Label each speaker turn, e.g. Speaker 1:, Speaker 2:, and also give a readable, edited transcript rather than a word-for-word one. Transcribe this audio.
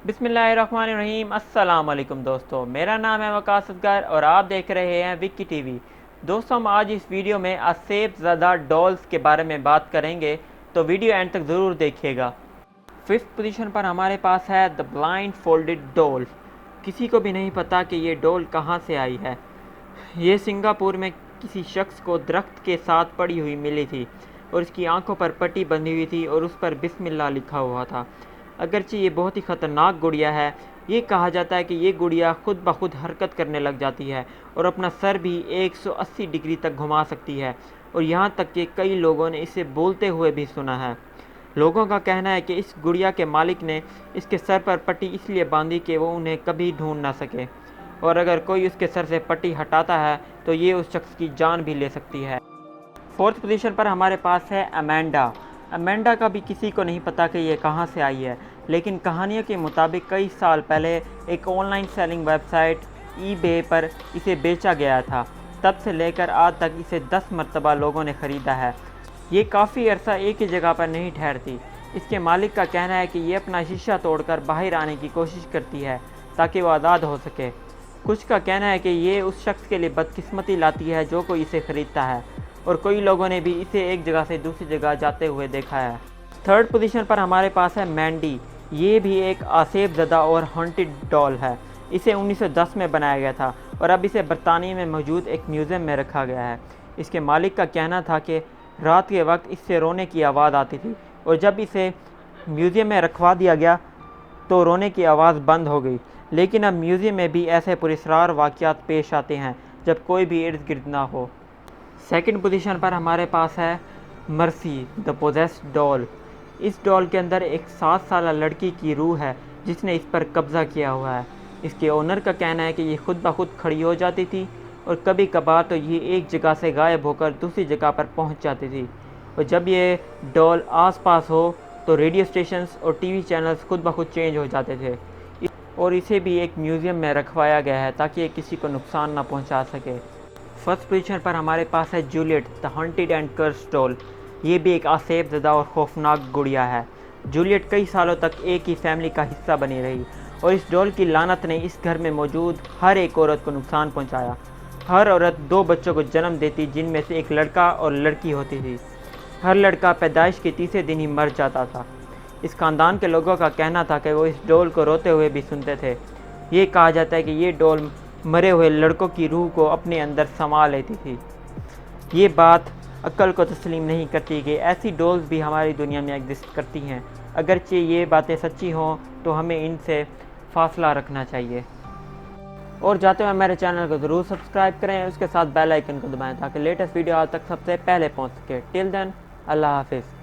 Speaker 1: बिस्मिल्लाहिर्रहमानिर्रहीम। अस्सलाम वालेकुम दोस्तों, मेरा नाम है वकास असगर और आप देख रहे हैं विक्की टीवी। दोस्तों, हम आज इस वीडियो में आसेफ ज़दा डॉल्स के बारे में बात करेंगे, तो वीडियो एंड तक ज़रूर देखिएगा। फिफ्थ पोजीशन पर हमारे पास है द ब्लाइंड फोल्डेड डॉल। किसी को भी नहीं पता कि ये डॉल कहाँ से आई है। ये सिंगापुर में किसी शख्स को दरख्त के साथ पड़ी हुई मिली थी और इसकी आंखों पर पट्टी बंधी हुई थी और उस पर बिस्मिल्लाह लिखा हुआ था। अगरचे ये बहुत ही ख़तरनाक गुड़िया है। ये कहा जाता है कि ये गुड़िया खुद ब खुद हरकत करने लग जाती है और अपना सर भी 180 डिग्री तक घुमा सकती है, और यहाँ तक कि कई लोगों ने इसे बोलते हुए भी सुना है। लोगों का कहना है कि इस गुड़िया के मालिक ने इसके सर पर पट्टी इसलिए बांधी कि वो उन्हें कभी ढूंढ ना सके, और अगर कोई उसके सर से पट्टी हटाता है तो ये उस शख्स की जान भी ले सकती है। फोर्थ पोजीशन पर हमारे पास है अमेंडा। अमेंडा का भी किसी को नहीं पता कि ये कहाँ से आई है, लेकिन कहानियों के मुताबिक कई साल पहले एक ऑनलाइन सेलिंग वेबसाइट ईबे पर इसे बेचा गया था। तब से लेकर आज तक इसे 10 मरतबा लोगों ने ख़रीदा है। ये काफ़ी अरसा एक ही जगह पर नहीं ठहरती। इसके मालिक का कहना है कि ये अपना शीशा तोड़कर बाहर आने की कोशिश करती है ताकि वो आज़ाद हो सके। कुछ का कहना है कि ये उस शख्स के लिए बदकिस्मती लाती है जो कोई इसे ख़रीदता है, और कई लोगों ने भी इसे एक जगह से दूसरी जगह जाते हुए देखा है। थर्ड पोजीशन पर हमारे पास है मैंडी। ये भी एक आसेफ ज़दा और हॉन्टेड डॉल है। इसे 1910 में बनाया गया था और अब इसे बरतानिया में मौजूद एक म्यूज़ियम में रखा गया है। इसके मालिक का कहना था कि रात के वक्त इससे रोने की आवाज़ आती थी, और जब इसे म्यूज़ियम में रखवा दिया गया तो रोने की आवाज़ बंद हो गई। लेकिन अब म्यूज़ियम में भी ऐसे पुरस्कार वाक़यात पेश आते हैं जब कोई भी इर्द गिर्द ना हो। सेकंड पोजीशन पर हमारे पास है मर्सी द पोजेस्ड डॉल। इस डॉल के अंदर एक 7 साल लड़की की रूह है जिसने इस पर कब्ज़ा किया हुआ है। इसके ओनर का कहना है कि ये खुद ब खुद खड़ी हो जाती थी, और कभी कभार तो ये एक जगह से गायब होकर दूसरी जगह पर पहुंच जाती थी, और जब ये डॉल आसपास हो तो रेडियो स्टेशंस और टीवी चैनल्स खुद ब खुद चेंज हो जाते थे, और इसे भी एक म्यूज़ियम में रखवाया गया है ताकि ये किसी को नुकसान ना पहुँचा सके। फर्स्ट पोजीशन पर हमारे पास है Juliet the haunted and cursed doll. ये भी एक आसेफ ज़दा और खौफनाक गुड़िया है। जूलियट कई सालों तक एक ही फैमिली का हिस्सा बनी रही, और इस डॉल की लानत ने इस घर में मौजूद हर एक औरत को नुकसान पहुंचाया। हर औरत 2 बच्चों को जन्म देती, जिनमें से एक लड़का और लड़की होती थी। हर लड़का पैदाइश के तीसरे दिन ही मर जाता था। इस ख़ानदान के लोगों का कहना था कि वो इस डॉल को रोते हुए भी सुनते थे। ये कहा जाता है कि ये डॉल मरे हुए लड़कों की रूह को अपने अंदर समा लेती थी। ये बात अक्ल को तस्लीम नहीं करती कि ऐसी डॉल्स भी हमारी दुनिया में एग्जिस्ट करती हैं। अगरचे ये बातें सच्ची हों तो हमें इनसे फासला रखना चाहिए। और जाते हुए मेरे चैनल को ज़रूर सब्सक्राइब करें, उसके साथ बेल आइकन को दबाएं ताकि लेटेस्ट वीडियो आप तक सबसे पहले पहुंच सके। टिल देन, अल्लाह हाफिज़।